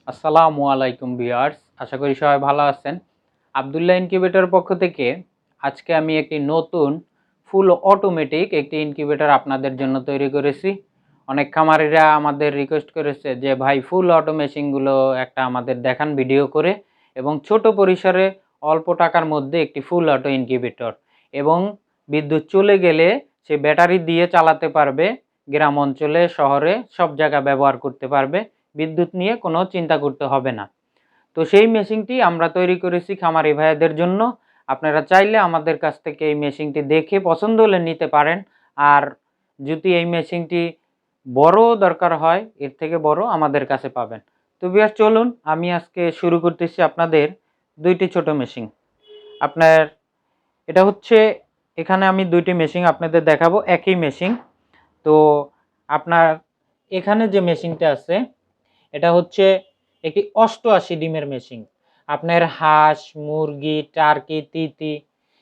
আসসালামু আলাইকুম ভিউয়ার্স, আশা করি সবাই ভালো আছেন। আব্দুল্লাহ ইনকিউবেটর পক্ষ থেকে আজকে আমি একটি নতুন ফুল অটোমেটিক একটি ইনকিউবেটর আপনাদের জন্য তৈরি করেছি। অনেক খামারিরা আমাদের রিকোয়েস্ট করেছে যে ভাই ফুল অটো মেশিনগুলো একটা আমাদের দেখান ভিডিও করে, এবং ছোট পরিসরে অল্প টাকার মধ্যে একটি ফুল অটো ইনকিউবেটর, এবং বিদ্যুৎ চলে গেলে সে ব্যাটারি দিয়ে চালাতে পারবে, গ্রাম অঞ্চলে শহরে সব জায়গা ব্যবহার করতে পারবে, বিদ্যুৎ নিয়ে কোনো চিন্তা করতে হবে না। তো সেই মেশিনটি আমরা তৈরি করেছি খামারি ভাইয়াদের জন্য। আপনারা চাইলে আমাদের কাছ থেকে এই মেশিনটি দেখে পছন্দ হলে নিতে পারেন। আর যদি এই মেশিনটি বড় দরকার হয়, এর থেকে বড় আমাদের কাছে পাবেন। তো ভিউয়ার্স, চলুন আমি আজকে শুরু করতেছি আপনাদের দুইটি ছোট মেশিন। আপনার এটা হচ্ছে, এখানে আমি দুইটি মেশিন আপনাদের দেখাবো, একই মেশিন। তো আপনার এখানে যে মেশিনটা আছে এটা হচ্ছে একটি 88 ডিমের মেশিন। আপনার হাঁস, মুরগি, টার্কি, তিতি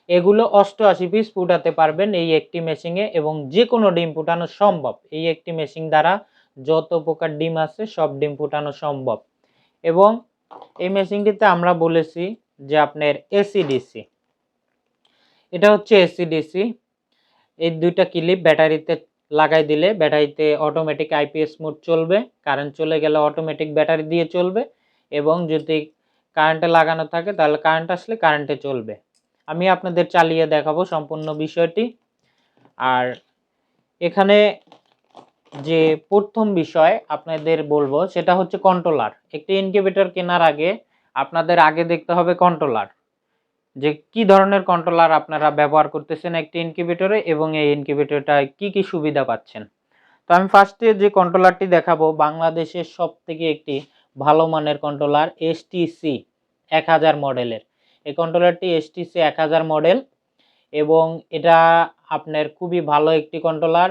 এগুলো 88 পিস ফুটাতে পারবেন এই একটি মেশিনে, এবং যে কোনো ডিম ফুটানো সম্ভব। এই একটি মেশিন দ্বারা যত প্রকার ডিম আছে সব ডিম ফুটানো সম্ভব। এবং এই মেশিনটিতে আমরা বলেছি যে আপনার এসিডিসি, এটা হচ্ছে এসিডিসি। এই দুইটা ক্লিপ ব্যাটারিতে লাগাই দিলে ব্যাটারিতে অটোমেটিক আইপিএস মোড চলবে, কারেন্ট চলে গেলে অটোমেটিক ব্যাটারি দিয়ে চলবে, এবং যদি কারেন্টে লাগানো থাকে তাহলে কারেন্ট আসলে কারেন্টে চলবে। আমি আপনাদের চালিয়ে দেখাবো সম্পূর্ণ বিষয়টি। আর এখানে যে প্রথম বিষয় আপনাদের বলবো সেটা হচ্ছে কন্ট্রোলার। একটি ইনকিউবেটর কেনার আগে আপনাদের আগে দেখতে হবে কন্ট্রোলার, যে কি ধরনের কন্ট্রোলার আপনারা ব্যবহার করতেছেন একটি ইনকিউবেটরে, এবং এই ইনকিউবেটরটায় কি কি সুবিধা পাচ্ছেন। তো আমি ফার্স্টে যে কন্ট্রোলারটি দেখাবো বাংলাদেশের সব থেকে একটি ভালো মানের কন্ট্রোলার, এসটিসি 1000 মডেলের। এই কন্ট্রোলারটি এসটিসি 1000 মডেল, এবং এটা আপনার খুবই ভালো একটি কন্ট্রোলার,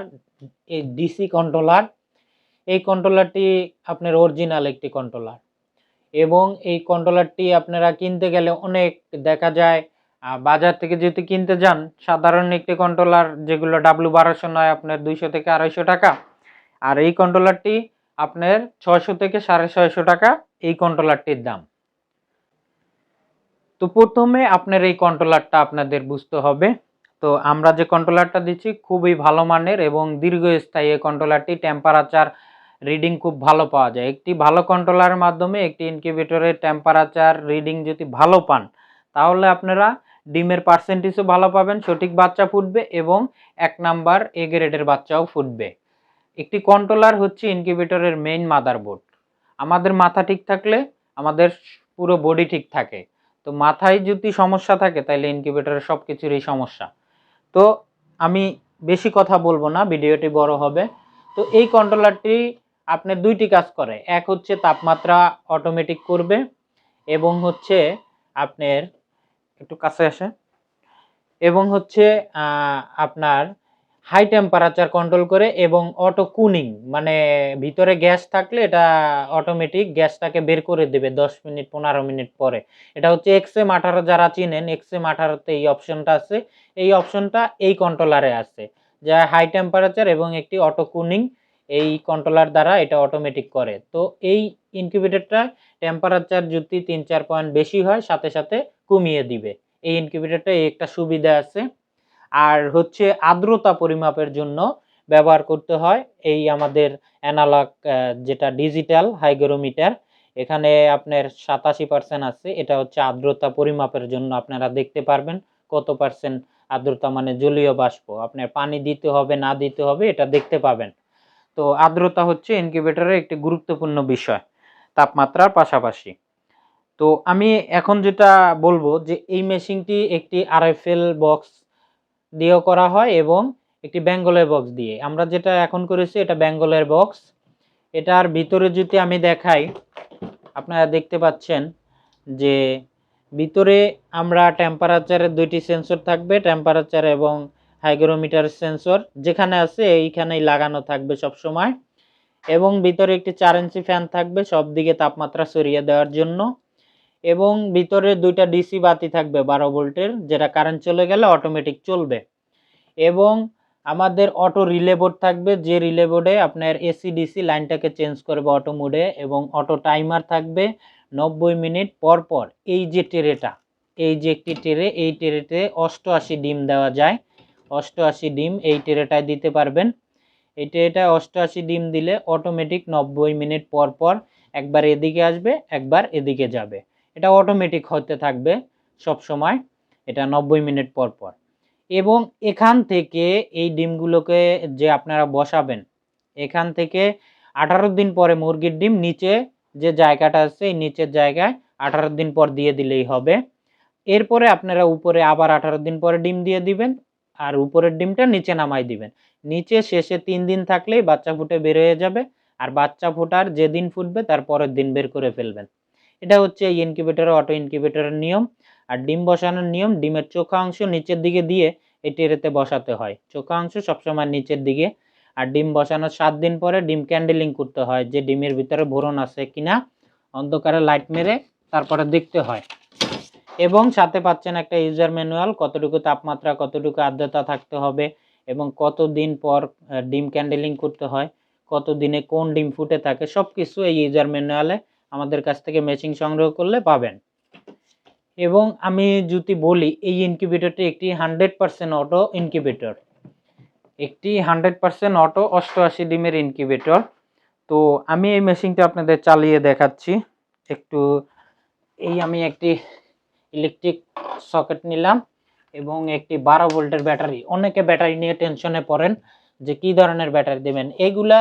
এই ডিসি কন্ট্রোলার। এই কন্ট্রোলারটি আপনার অরিজিনাল একটি কন্ট্রোলার, এবং এই কন্ট্রোলারটি আপনারা কিনতে গেলে অনেক দেখা যায় বাজার থেকে যদি কিনতে যান, সাধারণ একটি কন্ট্রোলার যেগুলো W1200 নয় আপনার 200 থেকে 250 টাকা, আর এই কন্ট্রোলারটি আপনার 600 থেকে 650 টাকা এই কন্ট্রোলারটির দাম। তো প্রথমে আপনার এই কন্ট্রোলারটা আপনাদের বুঝতে হবে। তো আমরা যে কন্ট্রোলারটা দিচ্ছি খুবই ভালো মানের এবং দীর্ঘস্থায়ী। এই কন্ট্রোলারটি টেম্পারেচার রিডিং খুব ভালো পাওয়া যায়। একটি ভালো কন্ট্রোলারের মাধ্যমে একটি ইনকিউবেটরের টেম্পারেচার রিডিং যদি ভালো পান, তাহলে আপনারা ডিমের পার্সেন্টেজও ভালো পাবেন, সঠিক বাচ্চা ফুটবে, এবং 1 নাম্বার এ গ্রেডের বাচ্চাও ফুটবে। একটি কন্ট্রোলার হচ্ছে ইনকিউবেটরের মেইন মাদারবোর্ড। আমাদের মাথা ঠিক থাকলে আমাদের পুরো বডি ঠিক থাকে। তো মাথায় যদি সমস্যা থাকে তাহলে ইনকিউবেটরের সব কিছুরই সমস্যা। তো আমি বেশি কথা বলবো না, ভিডিওটি বড় হবে। তো এই কন্ট্রোলারটি আপনার দুইটি কাজ করে। এক হচ্ছে তাপমাত্রা অটোমেটিক করবে, এবং হচ্ছে আপনার একটু কাছে আসে, এবং হচ্ছে আপনার হাই টেম্পারেচার কন্ট্রোল করে, এবং অটো কুলিং, মানে ভিতরে গ্যাস থাকলে এটা অটোমেটিক গ্যাসটাকে বের করে দেবে 10 মিনিট 15 মিনিট পরে। এটা হচ্ছে XM18, যারা চিনেন XM18তে এই অপশনটা আছে। এই অপশনটা এই কন্ট্রোলারে আছে, যা হাই টেম্পারেচার এবং একটি অটো কুলিং এই কন্ট্রোলার দ্বারা এটা অটোমেটিক করে। তো এই ইনকিউবেটরটা টেম্পারেচার যদি 3-4 পয়েন্ট বেশি হয় সাথে সাথে কমিয়ে দিবে। এই ইনকিউবেটরটা এই একটা সুবিধা আছে। আর হচ্ছে আর্দ্রতা পরিমাপের জন্য ব্যবহার করতে হয় এই আমাদের অ্যানালগ, যেটা ডিজিটাল হাইগ্রোমিটার। এখানে আপনার 87% আছে। এটা হচ্ছে আর্দ্রতা পরিমাপের জন্য। আপনারা দেখতে পারবেন কত পার্সেন্ট আর্দ্রতা, মানে জলীয় বাষ্প আপনার পানি দিতে হবে না দিতে হবে এটা দেখতে পাবেন। তো আর্দ্রতা হচ্ছে ইনকিউবেটরের একটি গুরুত্বপূর্ণ বিষয় তাপমাত্রার পাশাপাশি। তো আমি এখন যেটা বলবো যে এই মেশিনটি একটি RFL বক্স দিয়েও করা হয়, এবং একটি বেঙ্গলের বক্স দিয়ে। আমরা যেটা এখন করেছি এটা বেঙ্গলের বক্স। এটার ভিতরে যদি আমি দেখাই, আপনারা দেখতে পাচ্ছেন যে ভিতরে আমরা টেম্পারেচারের দুইটি সেন্সর থাকবে, টেম্পারেচার এবং হাইগ্রোমিটার সেন্সর যেখানে আছে এইখানেই লাগানো থাকবে সব সময়। এবং ভিতরে একটি 4 ইঞ্চি ফ্যান থাকবে সব দিকে তাপমাত্রা ছড়িয়ে দেওয়ার জন্য, এবং ভিতরে দুইটা ডিসি বাতি থাকবে 12 ভোল্টের, যেটা কারেন্ট চলে গেলে অটোমেটিক চলবে। এবং আমাদের অটো রিলে বোর্ড থাকবে, যে রিলে বোর্ডে আপনার এসি ডিসি লাইনটাকে চেঞ্জ করবে অটো মোডে, এবং অটো টাইমার থাকবে 90 মিনিট পর পর। এই যে ট্রেটা, এই যে একটি ট্রে, এই ট্রেতে 88 ডিম দেওয়া যায়, 88 ডিম এই ট্রেটায় দিতে পারবেন। এই ট্রেটায় 88 ডিম দিলে অটোমেটিক 90 মিনিট পর পর একবার এদিকে আসবে, একবার এদিকে যাবে। এটা অটোমেটিক হতে থাকবে সব সময়, এটা 90 মিনিট পর পর। এবং এখান থেকে এই ডিমগুলোকে যে আপনারা বসাবেন, এখান থেকে 18 দিন পরে মুরগির ডিম নিচে যে জায়গাটা আছে এই নিচের জায়গায় 18 দিন পর দিয়ে দিলেই হবে। এরপরে আপনারা উপরে আবার 18 দিন পরে ডিম দিয়ে দিবেন, আর উপরের ডিমটা নিচে নামাই দিবেন। নিচে শেষে 3 দিন থাকলেই বাচ্চা ফুটে বের হয়ে যাবে, আর বাচ্চা ফোটার যেদিন ফুটবে তার পরের দিন বের করে ফেলবেন। এটা হচ্ছে এই ইনকিউবেটরের, অটো ইনকিউবেটরের নিয়ম। আর ডিম বসানোর নিয়ম, ডিমের চোখা অংশ নিচের দিকে দিয়ে এই ট্রেতে বসাতে হয়, চোখা অংশ সবসময় নিচের দিকে। আর ডিম বসানোর 7 দিন পরে ডিম ক্যান্ডেলিং করতে হয়, যে ডিমের ভিতরে ভরণ আছে কিনা অন্ধকারে লাইট মেরে তারপরে দেখতে হয়। এবং সাথে পাচ্ছেন একটা ইউজার ম্যানুয়াল, কতটুকু তাপমাত্রা, কতটুকু আর্দ্রতা থাকতে হবে, এবং কতদিন পর ডিম ক্যান্ডেলিং করতে হয়, কত দিনে কোন ডিম ফুটে থাকে, সব কিছু এই ইউজার ম্যানুয়ালে আমাদের কাছ থেকে মেশিন সংগ্রহ করলে পাবেন। এবং আমি যদি বলি এই ইনকিউবেটরটি একটি 100% অটো ইনকিউবেটর, একটি 100% অটো 88 ডিমের ইনকিউবেটর। তো আমি এই মেশিনটা আপনাদের চালিয়ে দেখাচ্ছি একটু। এই আমি একটি ইলেকট্রিক সকেট নিলাম এবং একটি 12 ভোল্টের ব্যাটারি। অনেকে ব্যাটারি নিয়ে টেনশনে পড়েন যে কি ধরনের ব্যাটারি দেবেন। এইগুলা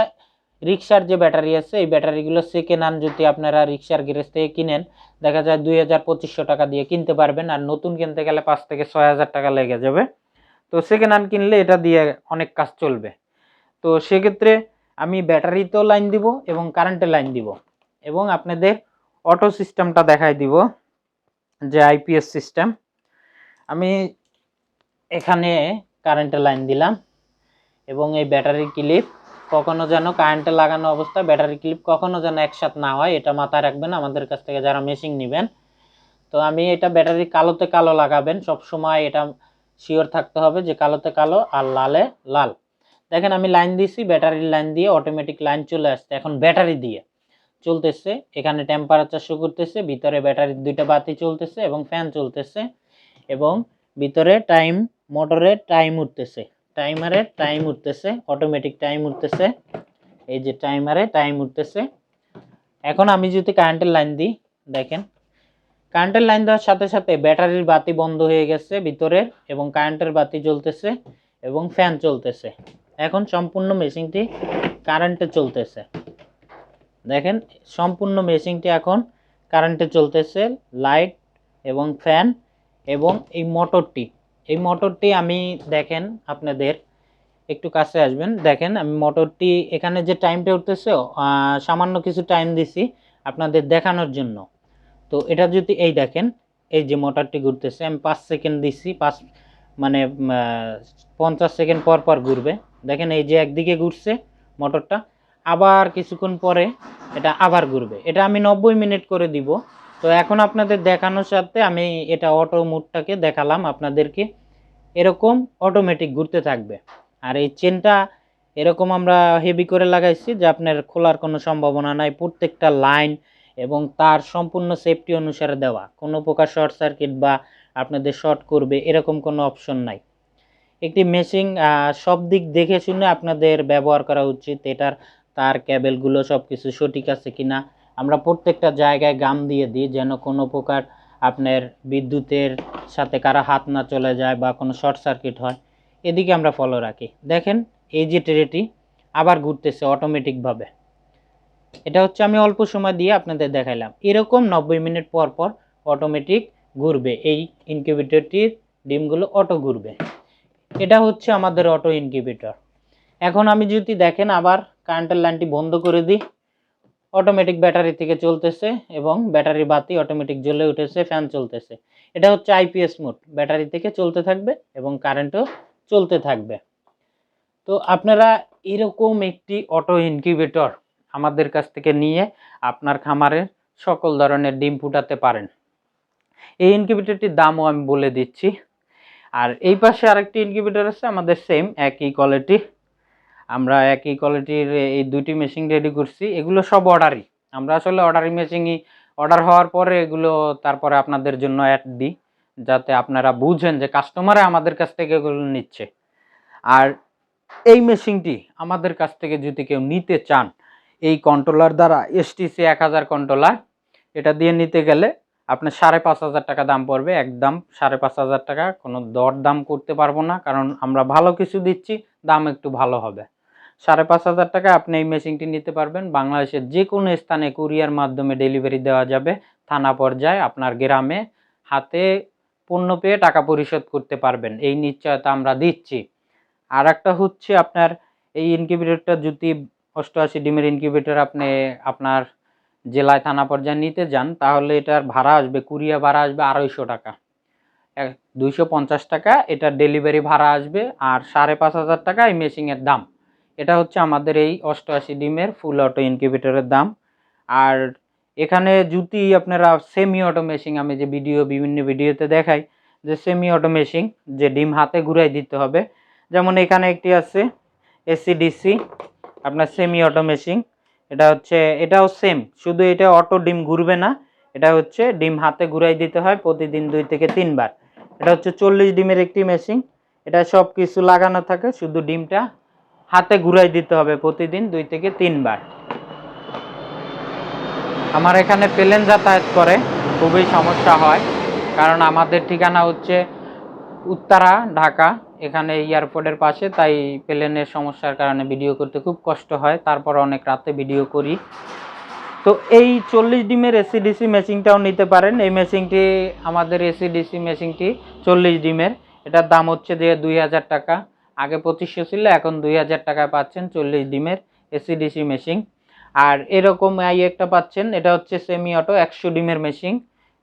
রিক্সার যে ব্যাটারি আছে, এই ব্যাটারিগুলো সেকেন্ড হ্যান্ড যদি আপনারা রিক্সার গ্যারেজ থেকে কিনেন, দেখা যায় 2000-2500 টাকা দিয়ে কিনতে পারবেন, আর নতুন কিনতে গেলে 5 থেকে 6000 টাকা লেগে যাবে। তো সেকেন্ড হ্যান্ড কিনলে এটা দিয়ে অনেক কাজ চলবে। তো সেক্ষেত্রে আমি ব্যাটারিতেও লাইন দিব এবং কারেন্টের লাইন দিব, এবং আপনাদের অটো সিস্টেমটা দেখাই দিব, যে আইপিএস সিস্টেম। আমি এখানে কারেন্টের লাইন দিলাম, এবং এই ব্যাটারি ক্লিপ কখনো যেন কারেন্টে লাগানো অবস্থায় ব্যাটারি ক্লিপ কখনো যেন একসাথে না হয়, এটা মাথায় রাখবেন আমাদের কাছ থেকে যারা মেশিন নেবেন। তো আমি এটা ব্যাটারি কালোতে কালো লাগাবেন সব সময়, এটা শিওর থাকতে হবে যে কালোতে কালো আর লালে লাল। দেখেন আমি লাইন দিছি, ব্যাটারির লাইন দিয়ে অটোমেটিক লাইন চলে আসছে, এখন ব্যাটারি দিয়ে চলতেছে। এখানে টেম্পারেচার শো করতেছে, ভিতরে ব্যাটারির দুইটা বাতি চলতেছে এবং ফ্যান চলতেছে, এবং ভিতরে টাইম, মোটরের টাইম উঠতেছে, টাইমারে টাইম উঠতেছে, অটোমেটিক টাইম উঠতেছে, এই যে টাইমারে টাইম উঠতেছে। এখন আমি যদি কারেন্টের লাইন দিই, দেখেন কারেন্টের লাইন দেওয়ার সাথে সাথে ব্যাটারির বাতি বন্ধ হয়ে গেছে ভিতরের, এবং কারেন্টের বাতি জ্বলতেছে এবং ফ্যান চলতেছে। এখন সম্পূর্ণ মেশিনটি কারেন্টে চলতেছে। দেখেন সম্পূর্ণ মেশিনটি এখন কারেন্টে চলতেছে, লাইট এবং ফ্যান এবং এই মোটরটি আমি দেখেন আপনাদের একটু কাছে আসবেন, দেখেন আমি মোটরটি এখানে যে টাইমটা উঠতেছে, সামান্য কিছু টাইম দিছি আপনাদের দেখানোর জন্য। তো এটা যদি এই দেখেন, এই যে মোটরটি ঘুরতেছে, আমি 5 সেকেন্ড দিছি, 5 মানে 50 সেকেন্ড পর পর ঘুরবে। দেখেন এই যে একদিকে ঘুরছে মোটরটা, আবার কিছুক্ষণ পরে এটা আবার ঘুরবে। এটা আমি 90 মিনিট করে দিব। তো এখন আপনাদের দেখানোর সাথে আমি এটা অটো মোডটাকে দেখালাম আপনাদেরকে, এরকম অটোমেটিক ঘুরতে থাকবে। আর এই চেনটা এরকম আমরা হেভি করে লাগাইছি যে আপনার খোলার কোনো সম্ভাবনা নাই, প্রত্যেকটা লাইন এবং তার সম্পূর্ণ সেফটি অনুসারে দেওয়া, কোনো প্রকার শর্ট সার্কিট বা আপনাদের শর্ট করবে এরকম কোনো অপশন নাই। একটি মেশিন সব দিক দেখে শুনে আপনাদের ব্যবহার করা উচিত। এটার তার কেবেলগুলো সব কিছু সঠিক আছে কিনা, আমরা প্রত্যেকটা জায়গায় গাম দিয়ে দিই যেন কোনো প্রকার আপনার বিদ্যুতের সাথে কারো হাত না চলে যায় বা কোনো শর্ট সার্কিট হয়, এদিকে আমরা ফলো রাখি। দেখেন এই যে ট্রেটি আবার ঘুরতেছে অটোমেটিকভাবে, এটা হচ্ছে আমি অল্প সময় দিয়ে আপনাদের দেখাইলাম। এরকম 90 মিনিট পর পর অটোমেটিক ঘুরবে, এই ইনকিউবেটরটির ডিমগুলো অটো ঘুরবে। এটা হচ্ছে আমাদের অটো ইনকিউবেটর। এখন আমি যদি দেখেন আবার কারেন্টের লাইনটি বন্ধ করে দিই, অটোমেটিক ব্যাটারি থেকে চলতেছে এবং ব্যাটারির বাতি অটোমেটিক জ্বলে উঠেছে, ফ্যান চলতেছে। এটা হচ্ছে আইপিএস মোড, ব্যাটারি থেকে চলতে থাকবে এবং কারেন্টও চলতে থাকবে। তো আপনারা এরকম একটি অটো ইনকিউবেটর আমাদের কাছ থেকে নিয়ে আপনার খামারে সকল ধরনের ডিম ফুটাতে পারেন। এই ইনকিউবেটরটির দামও আমি বলে দিচ্ছি। আর এই পাশে আরেকটি ইনকিউবেটর আছে আমাদের সেম একই কোয়ালিটি, আমরা একই কোয়ালিটির এই দুইটি মেশিন রেডি করছি। এগুলো সব অর্ডারই, আমরা আসলে অর্ডারি মেশিনই অর্ডার হওয়ার পরে এগুলো তারপরে আপনাদের জন্য অ্যাড দিই, যাতে আপনারা বুঝেন যে কাস্টমারে আমাদের কাছ থেকে এগুলো নিচ্ছে। আর এই মেশিনটি আমাদের কাছ থেকে যদি কেউ নিতে চান, এই কন্ট্রোলার দ্বারা এসটিসি 1000 কন্ট্রোলার, এটা দিয়ে নিতে গেলে আপনার 5500 টাকা দাম পড়বে, একদম 5500 টাকা। কোনো দর দাম করতে পারবো না, কারণ আমরা ভালো কিছু দিচ্ছি, দাম একটু ভালো হবে। 5500 টাকা আপনি এই মেশিনটি নিতে পারবেন। বাংলাদেশের যে কোনো স্থানে কুরিয়ার মাধ্যমে ডেলিভারি দেওয়া যাবে, থানা পর্যায়ে আপনার গ্রামে হাতে পণ্য পেয়ে টাকা পরিশোধ করতে পারবেন, এই নিশ্চয়তা আমরা দিচ্ছি। আর একটা হচ্ছে আপনার এই ইনকিউবেটরটা যদি 88 ডিমের ইনকিউবেটর আপনি আপনার জেলায় থানা পর্যায়ে নিতে যান, তাহলে এটার ভাড়া আসবে, কুরিয়ার ভাড়া আসবে 250 টাকা, 250 টাকা এটার ডেলিভারি ভাড়া আসবে। আর 5500 টাকা এই মেশিনের দাম। এটা হচ্ছে আমাদের এই 88 ডিমের ফুল অটো ইনকিউবেটরের দাম। আর এখানে যদি আপনারা সেমি অটো মেশিন, আমি যে বিভিন্ন ভিডিওতে দেখাই যে সেমি অটো মেশিন, যে ডিম হাতে ঘুরাই দিতে হবে, যেমন এখানে একটি আছে এসিডিসি আপনার সেমি অটো মেশিন। এটা হচ্ছে, এটাও সেম, শুধু এটা অটো ডিম ঘুরবে না, এটা হচ্ছে ডিম হাতে ঘুরাই দিতে হয় প্রতিদিন 2 থেকে 3 বার। এটা হচ্ছে 40 ডিমের একটি মেশিন, এটা সব কিছু লাগানো থাকে, শুধু ডিমটা হাতে ঘুরাই দিতে হবে প্রতিদিন 2 থেকে 3 বার। আমার এখানে প্লেন যাতায়াত করে, খুবই সমস্যা হয়, কারণ আমাদের ঠিকানা হচ্ছে উত্তরা ঢাকা, এখানে এয়ারপোর্টের পাশে, তাই প্লেনের সমস্যার কারণে ভিডিও করতে খুব কষ্ট হয়, তারপর অনেক রাতে ভিডিও করি। তো এই 40 ডিমের এসিডিসি মেশিনটাও নিতে পারেন। এই মেশিনটি আমাদের এসিডিসি মেশিনটি 40 ডিমের, এটার দাম হচ্ছে যে 2000 টাকা, আগে 2500 ছিল, এখন 2000 টাকায় পাচ্ছেন 40 ডিমের এসিডিসি মেশিন। আর এরকম এই একটা পাচ্ছেন, এটা হচ্ছে সেমি অটো 100 ডিমের মেশিন,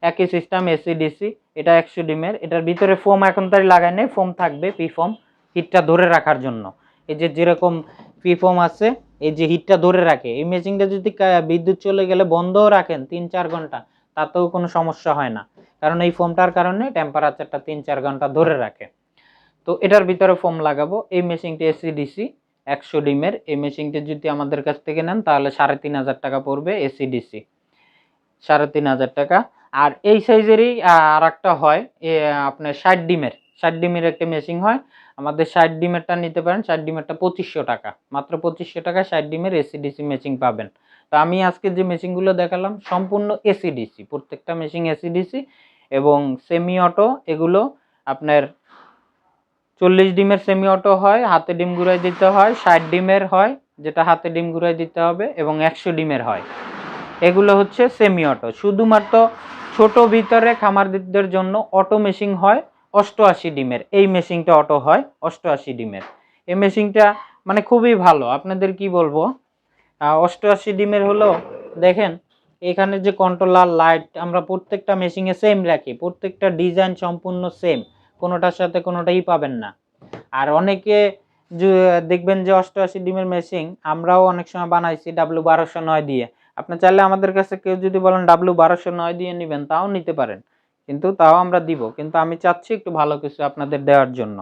একই সিস্টেম এসিডিসি, এটা 100 ডিমের। এটার ভিতরে ফোম এখন তাই লাগায় নেই, ফোম থাকবে, পি ফোম, হিটটা ধরে রাখার জন্য। এই যে যেরকম পি ফোম আছে, এই যে হিটটা ধরে রাখে। এই মেশিনটা যদি বিদ্যুৎ চলে গেলে বন্ধও রাখেন 3-4 ঘন্টা, তাতেও কোনো সমস্যা হয় না, কারণ এই ফোমটার কারণে টেম্পারেচারটা 3-4 ঘন্টা ধরে রাখে। তো এটার ভিতরে ফোম লাগাবো। এই মেশিনটি এসিডিসি 100 ডিমের, এই মেশিনটি যদি আমাদের কাছ থেকে নেন তাহলে 3500 টাকা পড়বে, এসিডিসি 3500 টাকা। আর এই সাইজেরই আর একটা হয় আপনার 60 ডিমের একটা মেশিন হয়, আমাদের 60 ডিমেরটা নিতে পারেন। 60 ডিমেরটা 2500 টাকা, মাত্র 2500 টাকা 60 ডিমের এসিডিসি মেশিন পাবেন। তো আমি আজকে যে মেশিনগুলো দেখালাম সম্পূর্ণ এসিডিসি, প্রত্যেকটা মেশিন এসিডিসি এবং সেমি অটো। এগুলো আপনার 40 ডিমের সেমি অটো হয়, হাতে ডিম ঘুরাই দিতে হয়, 60 ডিমের হয় যেটা হাতে ডিম ঘুরাই দিতে হবে, এবং 100 ডিমের হয়। এগুলো হচ্ছে সেমি অটো। শুধুমাত্র ছোট ভিতরে খামারদের জন্য অটো মেশিন হয় 88 ডিমের, এই মেশিনটা অটো হয় 88 ডিমের। এই মেশিনটা মানে খুবই ভালো, আপনাদের কি বলবো, 88 ডিমের হলো। দেখেন এখানে যে কন্ট্রোলার লাইট আমরা প্রত্যেকটা মেশিনে সেম রাখি, প্রত্যেকটা ডিজাইন সম্পূর্ণ সেম, কোনোটার সাথে কোনোটাই পাবেন না। আর অনেকে দেখবেন যে 88 ডিমের মেশিন আমরাও অনেক সময় বানাইছি W1209 দিয়ে। আপনি চাইলে আমাদের কাছে কেউ যদি বলেন W1209 দিয়ে নেবেন, তাও নিতে পারেন, কিন্তু তাও আমরা দিব, কিন্তু আমি চাচ্ছি একটু ভালো কিছু আপনাদের দেওয়ার জন্য।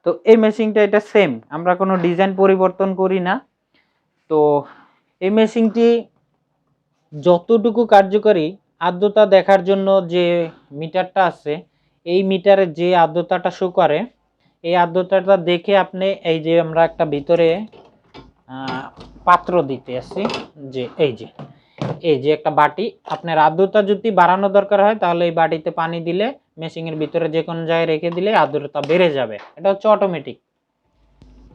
তো এই মেশিনটা এটা সেম, আমরা কোনো ডিজাইন পরিবর্তন করি না। তো এই মেশিনটি যতটুকু কার্যকরী, আর্দ্রতা দেখার জন্য যে মিটারটা আছে, এই মিটারে যে আর্দ্রতাটা শো করে, এই আর্দ্রতাটা দেখে আপনি, এই যে আমরা একটা ভিতরে পাত্র দিতে আসি, যে এই যে একটা বাটি, আপনার আর্দ্রতা যদি বাড়ানো দরকার হয় তাহলে এই বাটিতে পানি দিলে মেশিনের ভিতরে যে কোনো জায়গায় রেখে দিলে আর্দ্রতা বেড়ে যাবে। এটা হচ্ছে অটোমেটিক,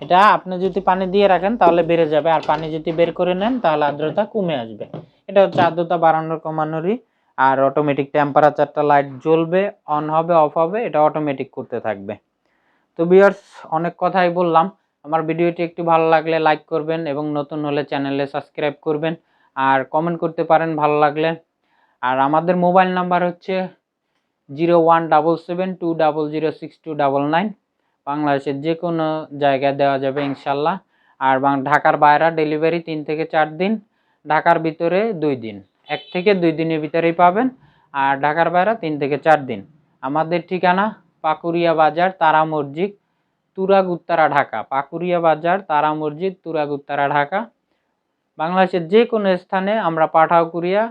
এটা আপনি যদি পানি দিয়ে রাখেন তাহলে বেড়ে যাবে, আর পানি যদি বের করে নেন তাহলে আর্দ্রতা কমে আসবে। এটা হচ্ছে আর্দ্রতা বাড়ানোর কমানোরই। আর অটোমেটিক টেম্পারেচারটা লাইট জ্বলবে, অন হবে অফ হবে, এটা অটোমেটিক করতে থাকবে। তো ভিউয়ার্স অনেক কথাই বললাম, আমার ভিডিওটি একটু ভালো লাগলে লাইক করবেন এবং নতুন হলে চ্যানেলে সাবস্ক্রাইব করবেন, আর কমেন্ট করতে পারেন ভালো লাগলে। আর আমাদের মোবাইল নাম্বার হচ্ছে 0177200629, বাংলাদেশের যে কোনো জায়গায় দেওয়া যাবে ইনশাল্লাহ। আর ঢাকার বাইরে ডেলিভারি 3 থেকে 4 দিন, ঢাকার ভিতরে 2 দিন, 1 থেকে 2 দিনের ভিতরেই পাবেন। আর ঢাকার বাইরে 3 থেকে 4 দিন। আমাদের ঠিকানা পাকুরিয়া বাজার, তারা মসজিদ, তুরাগ উত্তরা, ঢাকা। পাকুরিয়া বাজার, তারা মসজিদ, তুরাগ উত্তরা, ঢাকা। বাংলাদেশের যে কোনো স্থানে আমরা পাঠাও কুরিয়া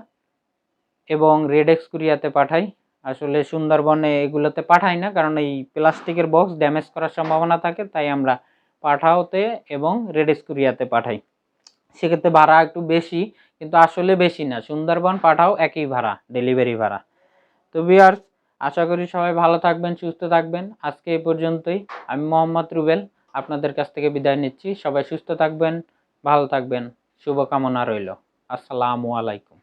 এবং রেডেক্স কুরিয়াতে পাঠাই। আসলে সুন্দরবনে এগুলোতে পাঠাই না, কারণ এই প্লাস্টিকের বক্স ড্যামেজ করার সম্ভাবনা থাকে, তাই আমরা পাঠাওতে এবং রেডেক্স কুরিয়াতে পাঠাই। সেক্ষেত্রে ভাড়া একটু বেশি, কিন্তু আসলে বেশি না। সুন্দরবন পাঠাও একই ভাড়া, ডেলিভারি ভাড়া। তো ভিউয়ার্স, আশা করি সবাই ভালো থাকবেন, সুস্থ থাকবেন। আজকে এই পর্যন্তই। আমি মোহাম্মদ রুবেল আপনাদের কাছ থেকে বিদায় নিচ্ছি। সবাই সুস্থ থাকবেন, ভালো থাকবেন, শুভকামনা রইল। আসসালামু আলাইকুম।